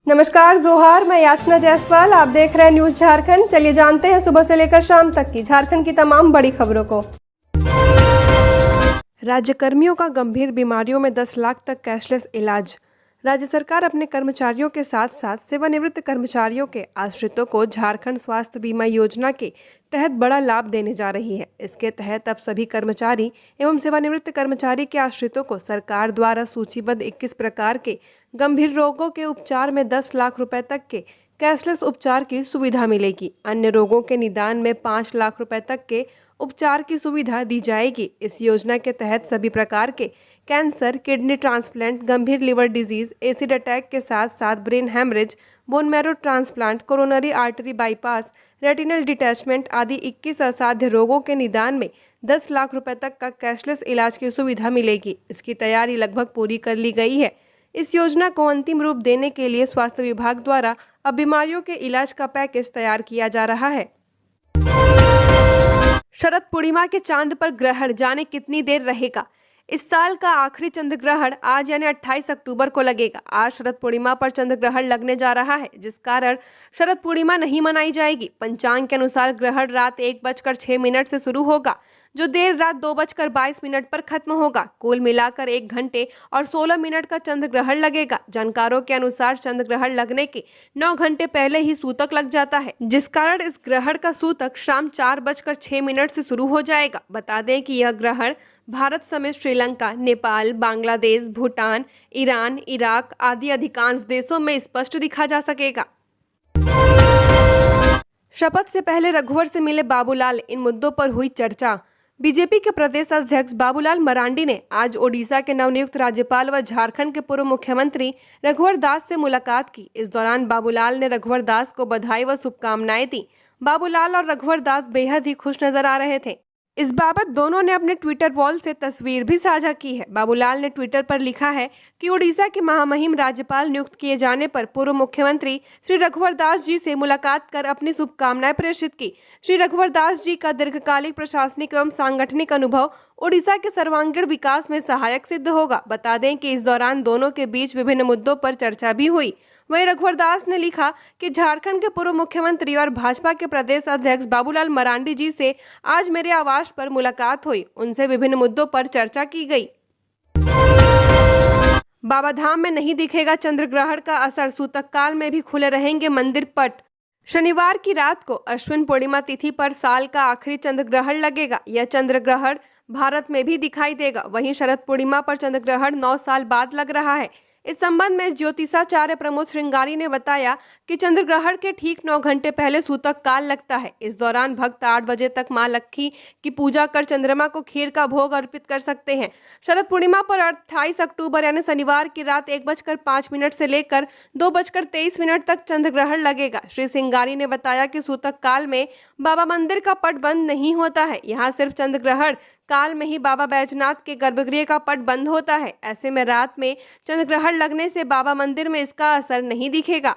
नमस्कार जोहार, मैं याचना जायसवाल। आप देख रहे हैं न्यूज झारखंड। चलिए जानते हैं सुबह से लेकर शाम तक की झारखंड की तमाम बड़ी खबरों को। राज्यकर्मियों का गंभीर बीमारियों में 10 लाख तक कैशलेस इलाज। राज्य सरकार अपने कर्मचारियों के साथ साथ सेवानिवृत्त कर्मचारियों के आश्रितों को झारखंड स्वास्थ्य बीमा योजना के तहत बड़ा लाभ देने जा रही है। इसके तहत अब सभी कर्मचारी एवं सेवानिवृत्त कर्मचारी के आश्रितों को सरकार द्वारा सूचीबद्ध 21 प्रकार के गंभीर रोगों के उपचार में 10 लाख रुपए तक के कैशलेस उपचार की सुविधा मिलेगी। अन्य रोगों के निदान में 5 लाख रुपए तक के उपचार की सुविधा दी जाएगी। इस योजना के तहत सभी प्रकार के कैंसर, किडनी ट्रांसप्लांट, गंभीर लिवर डिजीज, एसिड अटैक के साथ साथ brain haemorrhage, bone marrow transplant, coronary artery bypass, retinal detachment आदि 21 असाध्य रोगों के निदान में 10 लाख रुपए तक का कैशलेस इलाज की सुविधा मिलेगी। इसकी तैयारी लगभग पूरी कर ली गई है। इस योजना को अंतिम रूप देने के लिए स्वास्थ्य विभाग द्वारा अब बीमारियों के इलाज का पैकेज तैयार किया जा रहा है। शरद पूर्णिमा के चांद पर ग्रहण जाने कितनी देर रहेगा। इस साल का आखिरी चंद्र ग्रहण आज यानी 28 अक्टूबर को लगेगा। आज शरद पूर्णिमा पर चंद्र ग्रहण लगने जा रहा है, जिस कारण शरद पूर्णिमा नहीं मनाई जाएगी। पंचांग के अनुसार ग्रहण रात 1:06 से शुरू होगा, जो देर रात 2:22 पर खत्म होगा। कुल मिलाकर 1 घंटे और 16 मिनट का चंद्र ग्रहण लगेगा। जानकारों के अनुसार चंद्र ग्रहण लगने के 9 घंटे पहले ही सूतक लग जाता है, जिस कारण इस ग्रहण का सूतक शाम 4:06 से शुरू हो जाएगा। बता दें कि यह ग्रहण भारत समेत श्रीलंका, नेपाल, बांग्लादेश, भूटान, ईरान, इराक आदि अधिकांश देशों में स्पष्ट दिखा जा सकेगा। शपथ से पहले रघुवर से मिले बाबूलाल, इन मुद्दों पर हुई चर्चा। बीजेपी के प्रदेश अध्यक्ष बाबूलाल मरांडी ने आज ओडिशा के नवनियुक्त राज्यपाल व झारखंड के पूर्व मुख्यमंत्री रघुवर दास से मुलाकात की। इस दौरान बाबूलाल ने रघुवर दास को बधाई व शुभकामनाएं दी। बाबूलाल और रघुवर दास बेहद ही खुश नजर आ रहे थे। इस बाबत दोनों ने अपने ट्विटर वॉल से तस्वीर भी साझा की है। बाबूलाल ने ट्विटर पर लिखा है कि ओडिशा के महामहिम राज्यपाल नियुक्त किए जाने पर पूर्व मुख्यमंत्री श्री रघुवर दास जी से मुलाकात कर अपनी शुभकामनाएं प्रेषित की। श्री रघुवर दास जी का दीर्घकालिक प्रशासनिक एवं सांगठनिक अनुभव ओडिशा के सर्वांगीण विकास में सहायक सिद्ध होगा। बता दें कि इस दौरान दोनों के बीच विभिन्न मुद्दों पर चर्चा भी हुई। वहीं रघुवर दास ने लिखा कि झारखंड के पूर्व मुख्यमंत्री और भाजपा के प्रदेश अध्यक्ष बाबूलाल मरांडी जी से आज मेरे आवास पर मुलाकात हुई। उनसे विभिन्न मुद्दों पर चर्चा की गई। बाबा धाम में नहीं दिखेगा चंद्र ग्रहण का असर, सूतक काल में भी खुले रहेंगे मंदिर पट। शनिवार की रात को अश्विन पूर्णिमा तिथि पर साल का आखिरी चंद्र ग्रहण लगेगा। यह चंद्र ग्रहण भारत में भी दिखाई देगा। वहीं शरद पूर्णिमा पर चंद्र ग्रहण 9 साल बाद लग रहा है। इस संबंध में ज्योतिषाचार्य प्रमोद श्रृंगारी ने बताया कि चंद्र ग्रहण के ठीक 9 घंटे पहले सूतक काल लगता है। इस दौरान भक्त 8 बजे तक मां लक्ष्मी की पूजा कर चंद्रमा को खीर का भोग अर्पित कर सकते हैं। शरद पूर्णिमा पर 28 अक्टूबर यानी शनिवार की रात 1:05 से लेकर 2:23 तक चंद्र ग्रहण लगेगा। श्री श्रृंगारी ने बताया कि सूतक काल में बाबा मंदिर का पट बंद नहीं होता है। यहाँ सिर्फ चंद्र ग्रहण काल में ही बाबा बैजनाथ के गर्भगृह का पट बंद होता है। ऐसे में रात में चंद्र ग्रहण लगने से बाबा मंदिर में इसका असर नहीं दिखेगा।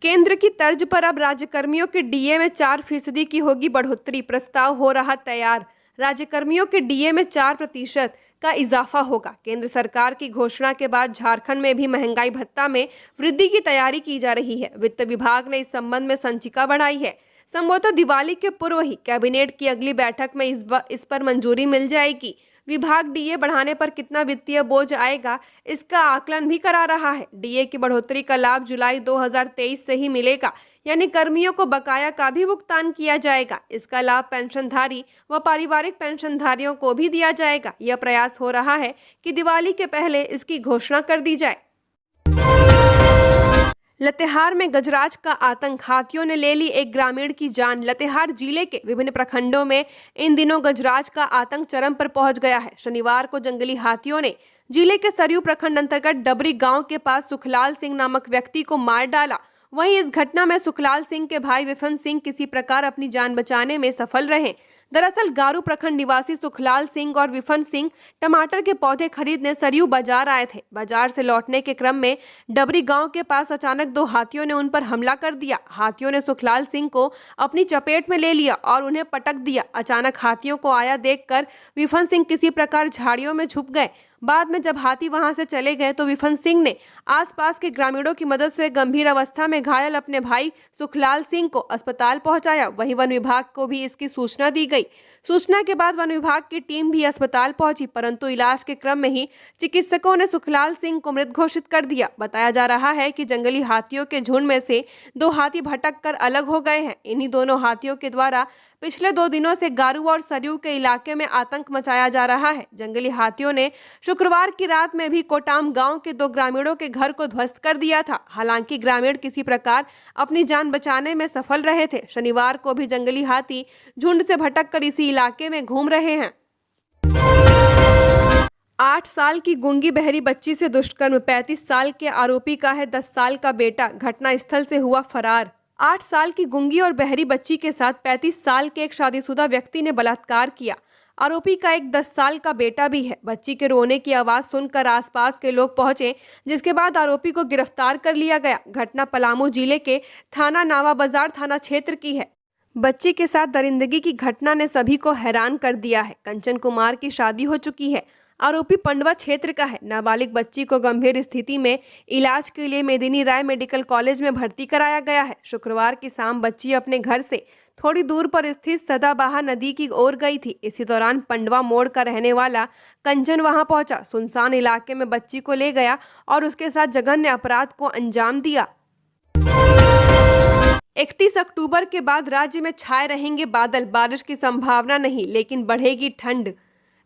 केंद्र की तर्ज पर अब राज्यकर्मियों के डीए में 4% की होगी बढ़ोतरी, प्रस्ताव हो रहा तैयार। राज्यकर्मियों के डीए में 4% का इजाफा होगा। केंद्र सरकार की घोषणा के बाद झारखंड में भी महंगाई भत्ता में वृद्धि की तैयारी की जा रही है। वित्त विभाग ने इस संबंध में संचिका बढ़ाई है। संभवतः दिवाली के पूर्व ही कैबिनेट की अगली बैठक में इस पर मंजूरी मिल जाएगी। विभाग डीए बढ़ाने पर कितना वित्तीय बोझ आएगा, इसका आकलन भी करा रहा है। डीए की बढ़ोतरी का लाभ जुलाई 2023 से ही मिलेगा, यानी कर्मियों को बकाया का भी भुगतान किया जाएगा। इसका लाभ पेंशनधारी व पारिवारिक पेंशनधारियों को भी दिया जाएगा। यह प्रयास हो रहा है कि दिवाली के पहले इसकी घोषणा कर दी जाए। लातेहार में गजराज का आतंक, हाथियों ने ले ली एक ग्रामीण की जान। लातेहार जिले के विभिन्न प्रखंडों में इन दिनों गजराज का आतंक चरम पर पहुंच गया है। शनिवार को जंगली हाथियों ने जिले के सरयू प्रखंड अंतर्गत डबरी गांव के पास सुखलाल सिंह नामक व्यक्ति को मार डाला। वहीं इस घटना में सुखलाल सिंह के भाई विफन सिंह किसी प्रकार अपनी जान बचाने में सफल रहे। दरअसल गारू प्रखंड निवासी सुखलाल सिंह और विफन सिंह टमाटर के पौधे खरीदने सरयू बाजार आए थे। बाजार से लौटने के क्रम में डबरी गांव के पास अचानक 2 हाथियों ने उन पर हमला कर दिया। हाथियों ने सुखलाल सिंह को अपनी चपेट में ले लिया और उन्हें पटक दिया। अचानक हाथियों को आया देखकर विफन सिंह किसी प्रकार झाड़ियों में छुप गए। बाद में जब हाथी वहां से चले गए तो विफन सिंह ने आसपास के ग्रामीणों की मदद से गंभीर अवस्था में घायल अपने भाई सुखलाल सिंह को अस्पताल पहुंचाया। वहीं वन विभाग को भी इसकी सूचना दी गई। सूचना के बाद वन विभाग की टीम भी अस्पताल पहुंची, परंतु इलाज के क्रम में ही चिकित्सकों ने सुखलाल सिंह को मृत घोषित कर दिया। बताया जा रहा है कि जंगली हाथियों के झुंड में से 2 हाथी भटक कर अलग हो गए हैं। इन्हीं दोनों हाथियों के द्वारा पिछले 2 दिनों से गारू और सरयू के इलाके में आतंक मचाया जा रहा है। जंगली हाथियों ने शुक्रवार की रात में भी कोटाम गांव के 2 ग्रामीणों के घर को ध्वस्त कर दिया था। हालांकि ग्रामीण किसी प्रकार अपनी जान बचाने में सफल रहे थे। शनिवार को भी जंगली हाथी झुंड से भटक कर इसी इलाके में घूम रहे हैं। 8 साल की गूंगी बहरी बच्ची से दुष्कर्म, 35 साल के आरोपी का है 10 साल का बेटा, घटनास्थल से हुआ फरार। 8 साल की गूंगी और बहरी बच्ची के साथ 35 साल के एक शादीशुदा व्यक्ति ने बलात्कार किया। आरोपी का एक 10 साल का बेटा भी है। बच्ची के रोने की आवाज सुनकर आसपास के लोग पहुंचे, जिसके बाद आरोपी को गिरफ्तार कर लिया गया। घटना पलामू जिले के थाना नावा बाजार थाना क्षेत्र की है। बच्ची के साथ दरिंदगी की घटना ने सभी को हैरान कर दिया है। कंचन कुमार की शादी हो चुकी है। आरोपी पंडवा क्षेत्र का है। नाबालिग बच्ची को गंभीर स्थिति में इलाज के लिए मेदिनी राय मेडिकल कॉलेज में भर्ती कराया गया है। शुक्रवार की शाम बच्ची अपने घर से थोड़ी दूर पर स्थित सदाबहार नदी की ओर गई थी। इसी दौरान पंडवा मोड़ का रहने वाला कंचन वहां पहुंचा, सुनसान इलाके में बच्ची को ले गया और उसके साथ जघन्य अपराध को अंजाम दिया। 31 अक्टूबर के बाद राज्य में छाए रहेंगे बादल, बारिश की संभावना नहीं, लेकिन बढ़ेगी ठंड।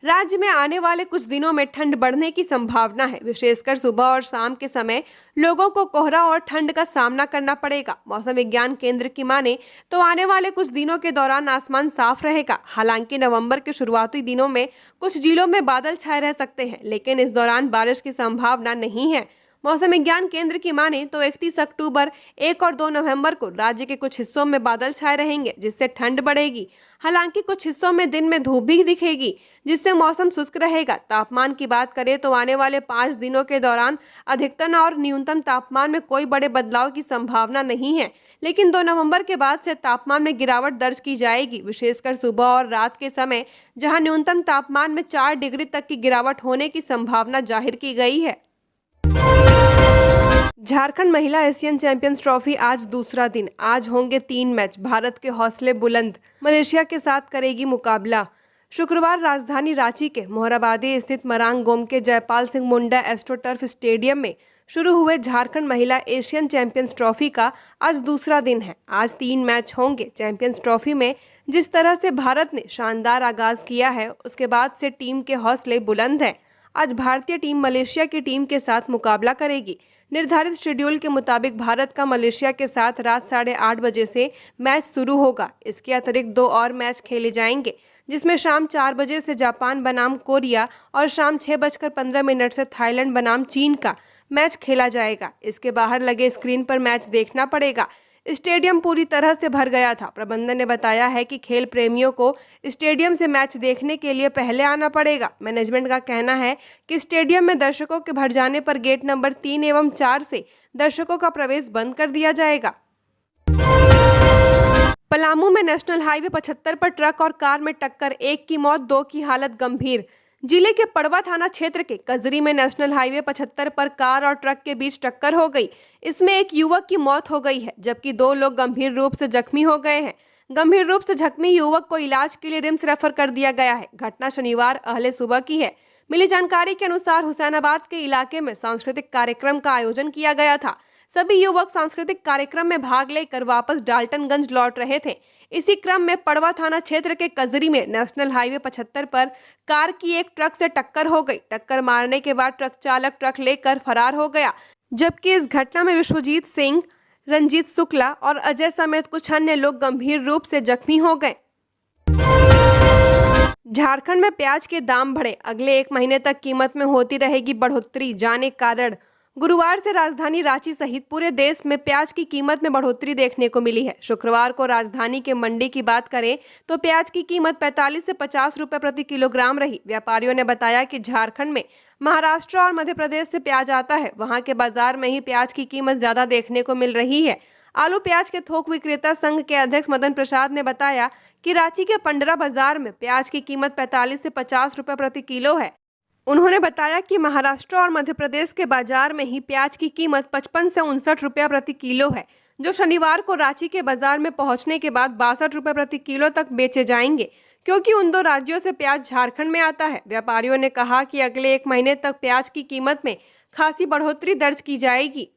राज्य में आने वाले कुछ दिनों में ठंड बढ़ने की संभावना है। विशेषकर सुबह और शाम के समय लोगों को कोहरा और ठंड का सामना करना पड़ेगा। मौसम विज्ञान केंद्र की माने तो आने वाले कुछ दिनों के दौरान आसमान साफ रहेगा। हालांकि नवंबर के शुरुआती दिनों में कुछ जिलों में बादल छाए रह सकते हैं, लेकिन इस दौरान बारिश की संभावना नहीं है। मौसम विज्ञान केंद्र की माने तो 31 अक्टूबर, 1 और 2 नवंबर को राज्य के कुछ हिस्सों में बादल छाए रहेंगे, जिससे ठंड बढ़ेगी। हालांकि कुछ हिस्सों में दिन में धूप भी दिखेगी, जिससे मौसम शुष्क रहेगा। तापमान की बात करें तो आने वाले 5 दिनों के दौरान अधिकतम और न्यूनतम तापमान में कोई बड़े बदलाव की संभावना नहीं है, लेकिन 2 नवंबर के बाद से तापमान में गिरावट दर्ज की जाएगी। विशेषकर सुबह और रात के समय, जहां न्यूनतम तापमान में 4 डिग्री तक की गिरावट होने की संभावना जाहिर की गई है। झारखंड महिला एशियन चैंपियंस ट्रॉफी आज दूसरा दिन। आज होंगे 3 मैच। भारत के हौसले बुलंद, मलेशिया के साथ करेगी मुकाबला। शुक्रवार राजधानी रांची के मोहराबादी स्थित मरांग गोम के जयपाल सिंह मुंडा एस्ट्रोटर्फ स्टेडियम में शुरू हुए झारखंड महिला एशियन चैंपियंस ट्रॉफी का आज दूसरा दिन है। आज 3 मैच होंगे। चैंपियंस ट्रॉफी में जिस तरह से भारत ने शानदार आगाज किया है, उसके बाद से टीम के हौसले बुलंद हैं। आज भारतीय टीम मलेशिया की टीम के साथ मुकाबला करेगी। निर्धारित शेड्यूल के मुताबिक भारत का मलेशिया के साथ रात 8:30 बजे से मैच शुरू होगा। इसके अतिरिक्त 2 और मैच खेले जाएंगे, जिसमें शाम 4 बजे से जापान बनाम कोरिया और शाम 6:15 से थाईलैंड बनाम चीन का मैच खेला जाएगा। इसके बाहर लगे स्क्रीन पर मैच देखना पड़ेगा। स्टेडियम पूरी तरह से भर गया था। प्रबंधन ने बताया है कि खेल प्रेमियों को स्टेडियम से मैच देखने के लिए पहले आना पड़ेगा। मैनेजमेंट का कहना है कि स्टेडियम में दर्शकों के भर जाने पर गेट नंबर 3 एवं 4 से दर्शकों का प्रवेश बंद कर दिया जाएगा। पलामू में नेशनल हाईवे 75 पर ट्रक और कार में टक्कर, 1 की मौत, 2 की हालत गंभीर। जिले के पड़वा थाना क्षेत्र के कजरी में नेशनल हाईवे 75 पर कार और ट्रक के बीच टक्कर हो गई। इसमें एक युवक की मौत हो गई है, जबकि 2 लोग गंभीर रूप से जख्मी हो गए हैं। गंभीर रूप से जख्मी युवक को इलाज के लिए रिम्स रेफर कर दिया गया है। घटना शनिवार अहले सुबह की है। मिली जानकारी के अनुसार हुसैनाबाद के इलाके में सांस्कृतिक कार्यक्रम का आयोजन किया गया था। सभी युवक सांस्कृतिक कार्यक्रम में भाग लेकर वापस डाल्टनगंज लौट रहे थे। इसी क्रम में पड़वा थाना क्षेत्र के कजरी में नेशनल हाईवे 75 पर कार की एक ट्रक से टक्कर हो गई। टक्कर मारने के बाद ट्रक चालक ट्रक लेकर फरार हो गया, जबकि इस घटना में विश्वजीत सिंह, रंजीत शुक्ला और अजय समेत कुछ अन्य लोग गंभीर रूप से जख्मी हो गए। झारखंड में प्याज के दाम बढ़े, अगले 1 महीने तक कीमत में होती रहेगी बढ़ोतरी, जाने कारण। गुरुवार से राजधानी रांची सहित पूरे देश में प्याज की कीमत में बढ़ोतरी देखने को मिली है। शुक्रवार को राजधानी के मंडी की बात करें तो प्याज की कीमत 45 से 50 रुपए प्रति किलोग्राम रही। व्यापारियों ने बताया कि झारखंड में महाराष्ट्र और मध्य प्रदेश से प्याज आता है, वहां के बाजार में ही प्याज की कीमत ज्यादा देखने को मिल रही है। आलू प्याज के थोक विक्रेता संघ के अध्यक्ष मदन प्रसाद ने बताया कि रांची के पंडरा बाजार में प्याज की कीमत 45 से 50 रुपए प्रति किलो है। उन्होंने बताया कि महाराष्ट्र और मध्य प्रदेश के बाजार में ही प्याज की कीमत 55 से 59 रुपया प्रति किलो है, जो शनिवार को रांची के बाजार में पहुंचने के बाद 62 रुपये प्रति किलो तक बेचे जाएंगे, क्योंकि उन दो राज्यों से प्याज झारखंड में आता है। व्यापारियों ने कहा कि अगले 1 महीने तक प्याज की कीमत में खासी बढ़ोतरी दर्ज की जाएगी।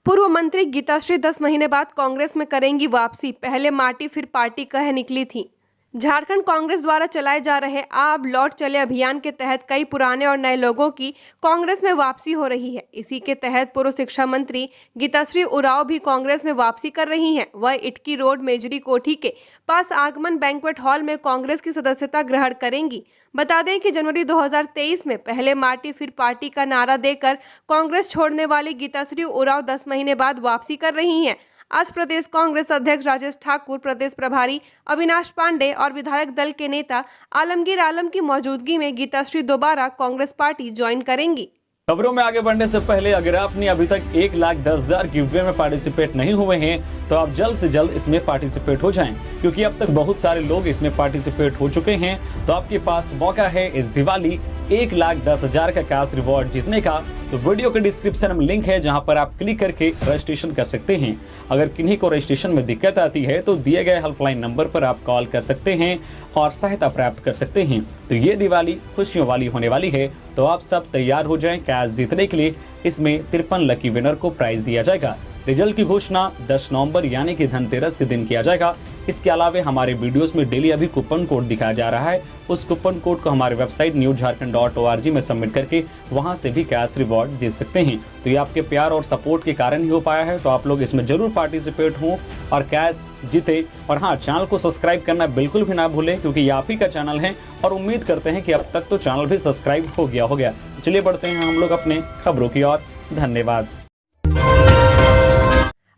पूर्व मंत्री गीताश्री 10 महीने बाद कांग्रेस में करेंगी वापसी, पहले माटी फिर पार्टी कह निकली थी। झारखंड कांग्रेस द्वारा चलाए जा रहे अब लौट चले अभियान के तहत कई पुराने और नए लोगों की कांग्रेस में वापसी हो रही है। इसी के तहत पूर्व शिक्षा मंत्री गीताश्री उरांव भी कांग्रेस में वापसी कर रही हैं। वह इटकी रोड मेजरी कोठी के पास आगमन बैंक्वेट हॉल में कांग्रेस की सदस्यता ग्रहण करेंगी। बता दें कि जनवरी 2023 में पहले माटी फिर पार्टी का नारा देकर कांग्रेस छोड़ने वाली गीताश्री उरांव 10 महीने बाद वापसी कर रही हैं। आज प्रदेश कांग्रेस अध्यक्ष राजेश ठाकुर, प्रदेश प्रभारी अविनाश पांडे और विधायक दल के नेता आलमगीर आलम की मौजूदगी में गीताश्री दोबारा कांग्रेस पार्टी ज्वाइन करेंगी। खबरों में आगे बढ़ने से पहले अगर आपने अभी तक 1,10,000 गिवअवे में पार्टिसिपेट नहीं हुए हैं तो आप जल्द से जल्द इसमें पार्टिसिपेट हो जाएं, क्योंकि अब तक बहुत सारे लोग इसमें पार्टिसिपेट हो चुके हैं। तो आपके पास मौका है इस दिवाली 1,10,000 का कैश रिवॉर्ड जीतने का। तो वीडियो के डिस्क्रिप्शन में लिंक है, जहां पर आप क्लिक करके रजिस्ट्रेशन कर सकते हैं। अगर किन्हीं को रजिस्ट्रेशन में दिक्कत आती है तो दिए गए हेल्पलाइन नंबर पर आप कॉल कर सकते हैं और सहायता प्राप्त कर सकते हैं। तो ये दिवाली खुशियों वाली होने वाली है, तो आप सब तैयार हो जाएं कैश जीतने के लिए। इसमें 53 लकी विनर को प्राइज दिया जाएगा। रिजल्ट की घोषणा 10 नवंबर यानी कि धनतेरस के दिन किया जाएगा। इसके अलावा हमारे वीडियोस में डेली अभी कूपन कोड दिखाया जा रहा है। उस कूपन कोड को हमारे वेबसाइट newjharkhand.org में सबमिट करके वहां से भी कैश रिवॉर्ड जीत सकते हैं। तो ये आपके प्यार और सपोर्ट के कारण ही हो पाया है। तो आप लोग इसमें जरूर पार्टिसिपेट हों और कैश जीते। और हाँ, चैनल को सब्सक्राइब करना बिल्कुल भी ना भूलें, क्योंकि ये आप ही का चैनल है और उम्मीद करते हैं कि अब तक तो चैनल भी सब्सक्राइब हो गया। तो चलिए बढ़ते हैं हम लोग अपने खबरों की ओर। धन्यवाद।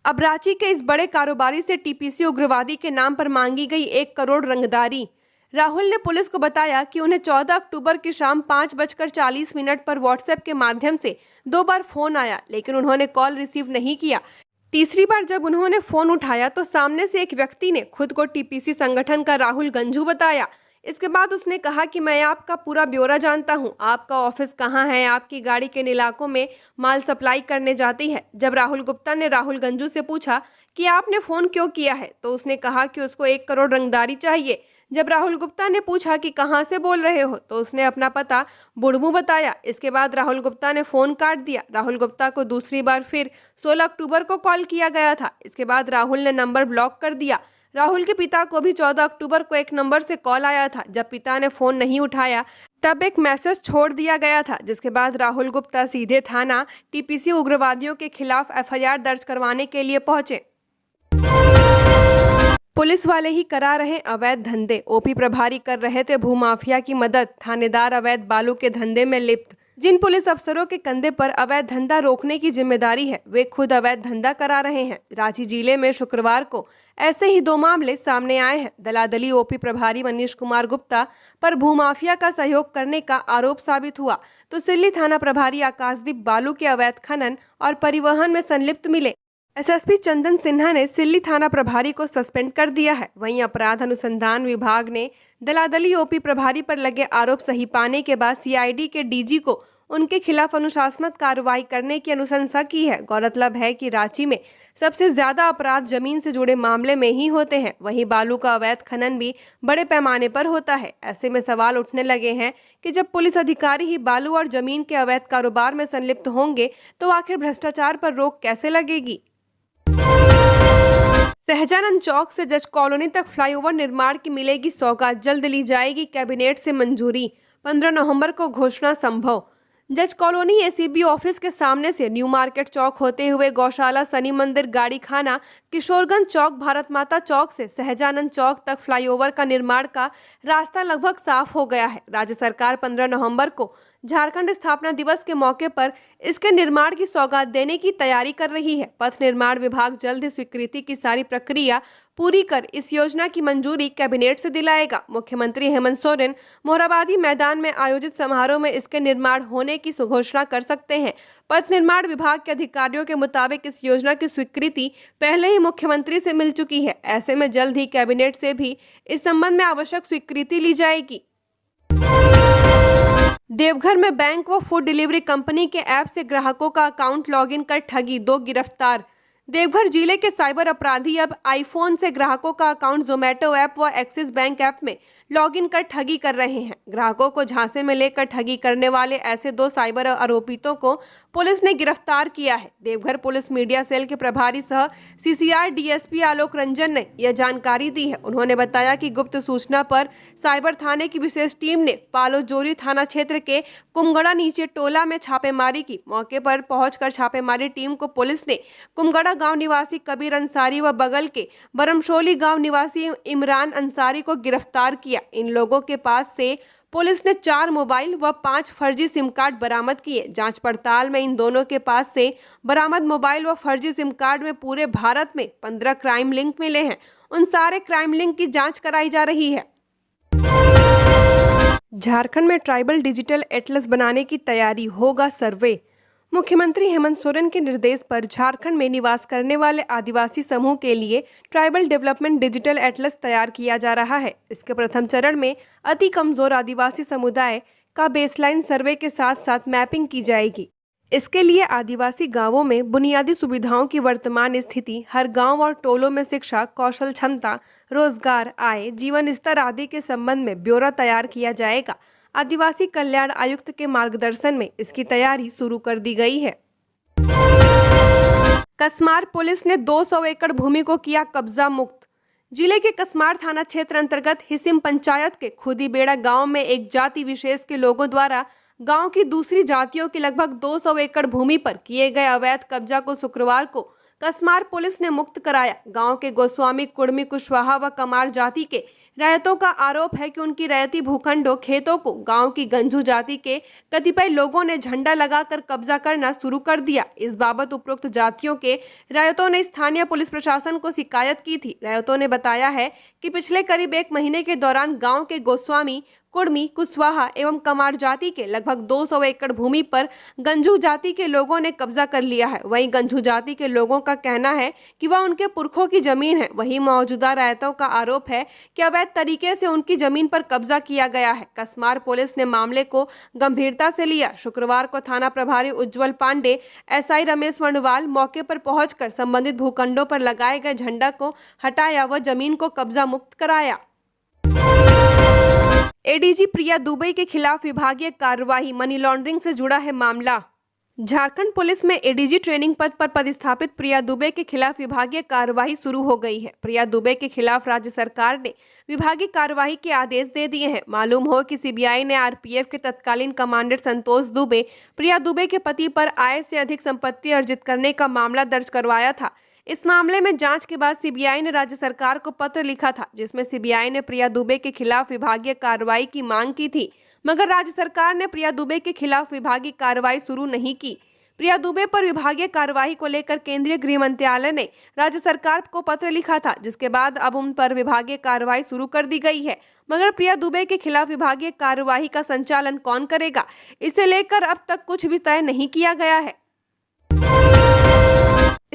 अब रांची के इस बड़े कारोबारी से टीपीसी उग्रवादी के नाम पर मांगी गई 1 करोड़ रंगदारी। राहुल ने पुलिस को बताया कि उन्हें 14 अक्टूबर की शाम 5:40 पर व्हाट्सएप के माध्यम से 2 बार फोन आया, लेकिन उन्होंने कॉल रिसीव नहीं किया। तीसरी बार जब उन्होंने फोन उठाया तो सामने से एक व्यक्ति ने खुद को टीपीसी संगठन का राहुल गंजू बताया। इसके बाद उसने कहा कि मैं आपका पूरा ब्यौरा जानता हूं, आपका ऑफिस कहां है, आपकी गाड़ी किन इलाकों में माल सप्लाई करने जाती है। जब राहुल गुप्ता ने राहुल गंजू से पूछा कि आपने फोन क्यों किया है, तो उसने कहा कि उसको 1 करोड़ रंगदारी चाहिए। जब राहुल गुप्ता ने पूछा कि कहां से बोल रहे हो, तो उसने अपना पता बुड़मू बताया। इसके बाद राहुल गुप्ता ने फोन काट दिया। राहुल गुप्ता को दूसरी बार फिर 16 अक्टूबर को कॉल किया गया था। इसके बाद राहुल ने नंबर ब्लॉक कर दिया। राहुल के पिता को भी 14 अक्टूबर को एक नंबर से कॉल आया था। जब पिता ने फोन नहीं उठाया तब एक मैसेज छोड़ दिया गया था, जिसके बाद राहुल गुप्ता सीधे थाना टीपीसी उग्रवादियों के खिलाफ एफआईआर दर्ज करवाने के लिए पहुंचे। पुलिस वाले ही करा रहे अवैध धंधे, ओपी प्रभारी कर रहे थे भूमाफिया की मदद, थानेदार अवैध बालू के धंधे में लिप्त। जिन पुलिस अफसरों के कंधे पर अवैध धंधा रोकने की जिम्मेदारी है, वे खुद अवैध धंधा करा रहे हैं। रांची जिले में शुक्रवार को ऐसे ही 2 मामले सामने आए हैं। दलादली ओपी प्रभारी मनीष कुमार गुप्ता पर भूमाफिया का सहयोग करने का आरोप साबित हुआ, तो सिल्ली थाना प्रभारी आकाशदीप बालू के अवैध खनन और परिवहन में संलिप्त मिले। एसएसपी चंदन सिन्हा ने सिल्ली थाना प्रभारी को सस्पेंड कर दिया है। वहीं अपराध अनुसंधान विभाग ने दलादली ओपी प्रभारी पर लगे आरोप सही पाने के बाद सीआईडी के डीजी को उनके खिलाफ अनुशासनात्मक कार्रवाई करने की अनुशंसा की है। गौरतलब है कि रांची में सबसे ज्यादा अपराध जमीन से जुड़े मामले में ही होते हैं। वहीं बालू का अवैध खनन भी बड़े पैमाने पर होता है। ऐसे में सवाल उठने लगे हैं कि जब पुलिस अधिकारी ही बालू और जमीन के अवैध कारोबार में संलिप्त होंगे तो आखिर भ्रष्टाचार पर रोक कैसे लगेगी। सहजानंद चौक से जज कॉलोनी तक फ्लाईओवर निर्माण की मिलेगी सौगात, जल्द ली जाएगी कैबिनेट से मंजूरी। 15 नवंबर को घोषणा संभव। जज कॉलोनी एसीबी ऑफिस के सामने से न्यू मार्केट चौक होते हुए गौशाला, शनि मंदिर, गाड़ी खाना, किशोरगंज चौक, भारत माता चौक से सहजानंद चौक तक फ्लाईओवर का निर्माण का रास्ता लगभग साफ हो गया है। राज्य सरकार 15 नवंबर को झारखंड स्थापना दिवस के मौके पर इसके निर्माण की सौगात देने की तैयारी कर रही है। पथ निर्माण विभाग जल्द ही स्वीकृति की सारी प्रक्रिया पूरी कर इस योजना की मंजूरी कैबिनेट से दिलाएगा। मुख्यमंत्री हेमंत सोरेन मोरहाबादी मैदान में आयोजित समारोह में इसके निर्माण होने की घोषणा कर सकते हैं। पथ निर्माण विभाग के अधिकारियों के मुताबिक इस योजना की स्वीकृति पहले ही मुख्यमंत्री से मिल चुकी है। ऐसे में जल्द ही कैबिनेट से भी इस संबंध में आवश्यक स्वीकृति ली जाएगी। देवघर में बैंक व फूड डिलीवरी कंपनी के ऐप से ग्राहकों का अकाउंट लॉगिन कर ठगी, 2 गिरफ्तार। देवघर जिले के साइबर अपराधी अब आईफोन से ग्राहकों का अकाउंट जोमेटो ऐप व एक्सिस बैंक ऐप में लॉगिन कर ठगी कर रहे हैं। ग्राहकों को झांसे में लेकर ठगी करने वाले ऐसे 2 साइबर आरोपितों को पुलिस ने गिरफ्तार किया है। देवघर पुलिस मीडिया सेल के प्रभारी सह सीसीआर डीएसपी आलोक रंजन ने यह जानकारी दी है। उन्होंने बताया कि गुप्त सूचना पर साइबर थाने की विशेष टीम ने पालोजोरी थाना क्षेत्र के कुमगड़ा नीचे टोला में छापेमारी की। मौके पर पहुंचकर छापेमारी टीम को पुलिस ने कुमगड़ा गांव निवासी कबीर अंसारी व बगल के बरमशोली गांव निवासी इमरान अंसारी को गिरफ्तार किया। इन लोगों के पास से पुलिस ने 4 मोबाइल व 5 फर्जी सिम कार्ड बरामद किए। जांच पड़ताल में इन दोनों के पास से बरामद मोबाइल व फर्जी सिम कार्ड में पूरे भारत में 15 क्राइम लिंक मिले हैं। उन सारे क्राइम लिंक की जांच कराई जा रही है। झारखंड में ट्राइबल डिजिटल एटलस बनाने की तैयारी, होगा सर्वे। मुख्यमंत्री हेमंत सोरेन के निर्देश पर झारखंड में निवास करने वाले आदिवासी समूह के लिए ट्राइबल डेवलपमेंट डिजिटल एटलस तैयार किया जा रहा है। इसके प्रथम चरण में अति कमजोर आदिवासी समुदाय का बेसलाइन सर्वे के साथ साथ मैपिंग की जाएगी। इसके लिए आदिवासी गांवों में बुनियादी सुविधाओं की वर्तमान स्थिति, हर गांव और टोलों में शिक्षा, कौशल क्षमता, रोजगार, आय, जीवन स्तर आदि के संबंध में ब्यौरा तैयार किया जाएगा। आदिवासी कल्याण आयुक्त के मार्गदर्शन में इसकी तैयारी शुरू कर दी गई है। कसमार पुलिस ने 200 एकड़ भूमि को किया कब्जा मुक्त। जिले के कसमार थाना क्षेत्र अंतर्गत हिसिम पंचायत के खुदीबेड़ा गांव में एक जाति विशेष के लोगों द्वारा गांव की दूसरी जातियों की लगभग 200 एकड़ भूमि पर किए गए अवैध कब्जा को शुक्रवार को कसमार पुलिस ने मुक्त कराया। गांव के गोस्वामी, कुर्मी, कुशवाहा व कमार जाति के रैयतों का आरोप है कि उनकी रैयती भूखंडों, खेतों को गांव की गंजू जाति के कतिपय लोगों ने झंडा लगाकर कब्जा करना शुरू कर दिया। इस बाबत उपरोक्त जातियों के रैयतों ने स्थानीय पुलिस प्रशासन को शिकायत की थी। रैयतों ने बताया है कि पिछले करीब 1 महीने के दौरान गांव के गोस्वामी, कुर्मी, कुशवाहा एवं कमार जाति के लगभग 200 एकड़ भूमि पर गंजू जाति के लोगों ने कब्जा कर लिया है। वहीं गंजू जाति के लोगों का कहना है कि वह उनके पुरखों की जमीन है। वहीं मौजूदा रैयतों का आरोप है कि अवैध तरीके से उनकी जमीन पर कब्जा किया गया है। कसमार पुलिस ने मामले को गंभीरता से लिया। शुक्रवार को थाना प्रभारी उज्जवल पांडे, एसआई रमेश वर्णवाल मौके पर पहुंचकर संबंधित भूखंडों पर लगाए गए झंडा को हटाया व जमीन को कब्जा मुक्त कराया। एडीजी प्रिया दुबे के खिलाफ विभागीय कार्रवाई, मनी लॉन्ड्रिंग से जुड़ा है मामला। झारखंड पुलिस में एडीजी ट्रेनिंग पद पर पदस्थापित प्रिया दुबे के खिलाफ विभागीय कार्रवाई शुरू हो गई है। प्रिया दुबे के खिलाफ राज्य सरकार ने विभागीय कार्रवाई के आदेश दे दिए हैं। मालूम हो कि सीबीआई ने आरपीएफ के तत्कालीन कमांडेंट संतोष दुबे, प्रिया दुबे के पति पर आय से अधिक संपत्ति अर्जित करने का मामला दर्ज करवाया था। इस मामले में जांच के बाद सीबीआई ने राज्य सरकार को पत्र लिखा था, जिसमें सीबीआई ने प्रिया दुबे के खिलाफ विभागीय कार्रवाई की मांग की थी, मगर राज्य सरकार ने प्रिया दुबे के खिलाफ विभागीय कार्रवाई शुरू नहीं की। प्रिया दुबे पर विभागीय कार्रवाई को लेकर केंद्रीय गृह मंत्रालय ने राज्य सरकार को पत्र लिखा था, जिसके बाद अब उन पर विभागीय कार्रवाई शुरू कर दी गई है। मगर प्रिया दुबे के खिलाफ विभागीय कार्रवाई का संचालन कौन करेगा, इसे लेकर अब तक कुछ भी तय नहीं किया गया है।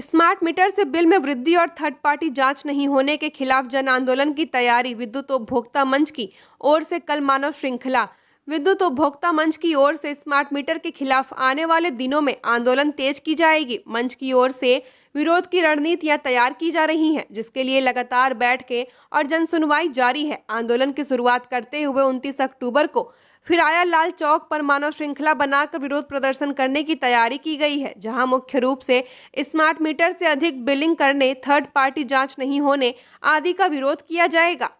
स्मार्ट मीटर से बिल में वृद्धि और थर्ड पार्टी जांच नहीं होने के खिलाफ जन आंदोलन की तैयारी। विद्युत उपभोक्ता मंच की ओर से कल मानव श्रृंखला। विद्युत उपभोक्ता मंच की ओर से स्मार्ट मीटर के खिलाफ आने वाले दिनों में आंदोलन तेज की जाएगी। मंच की ओर से विरोध की रणनीतियां तैयार की जा रही हैं, जिसके लिए लगातार बैठकें और जन सुनवाई जारी है। आंदोलन की शुरुआत करते हुए 29 अक्टूबर को फिराया लाल चौक पर मानव श्रृंखला बनाकर विरोध प्रदर्शन करने की तैयारी की गई है, जहां मुख्य रूप से स्मार्ट मीटर से अधिक बिलिंग करने, थर्ड पार्टी जांच नहीं होने आदि का विरोध किया जाएगा।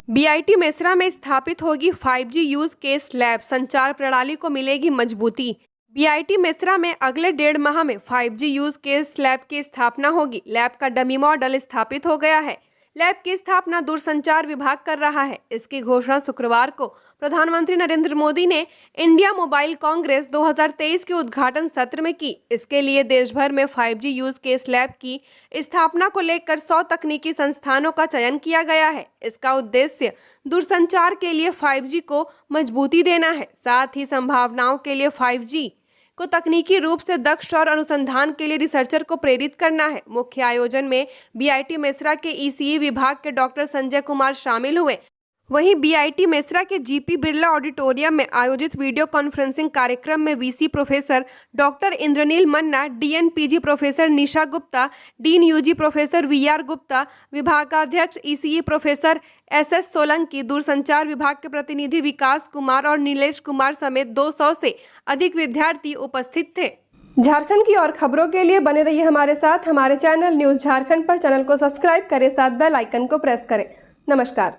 बीआईटी मेसरा में स्थापित होगी 5G यूज केस लैब, संचार प्रणाली को मिलेगी मजबूती। बीआईटी मेसरा में अगले 1.5 माह में 5G यूज केस लैब की स्थापना होगी। लैब का डमी मॉडल स्थापित हो गया है। लैब की स्थापना दूरसंचार विभाग कर रहा है। इसकी घोषणा शुक्रवार को प्रधानमंत्री नरेंद्र मोदी ने इंडिया मोबाइल कांग्रेस 2023 के उद्घाटन सत्र में की। इसके लिए देश भर में 5G यूज केस लैब की स्थापना को लेकर 100 तकनीकी संस्थानों का चयन किया गया है। इसका उद्देश्य दूरसंचार के लिए 5G को मजबूती देना है, साथ ही संभावनाओं के लिए 5G को तकनीकी रूप से दक्ष और अनुसंधान के लिए रिसर्चर को प्रेरित करना है। मुख्य आयोजन में बीआईटी मेसरा के ईसीई विभाग के डॉक्टर संजय कुमार शामिल हुए। वहीं बीआईटी मेसरा के जीपी बिरला ऑडिटोरियम में आयोजित वीडियो कॉन्फ्रेंसिंग कार्यक्रम में VC professor doctor Indranil Manna, DNPG professor Nisha Gupta, dean UG professor VR Gupta, विभागाध्यक्ष ईसीई प्रोफेसर एसएस सोलंकी, दूरसंचार विभाग के प्रतिनिधि विकास कुमार और नीलेश कुमार समेत 200 से अधिक विद्यार्थी उपस्थित थे। झारखंड की और खबरों के लिए बने रहिए हमारे साथ। हमारे चैनल न्यूज झारखंड पर चैनल को सब्सक्राइब करें, साथ बेल आइकन को प्रेस करें। नमस्कार।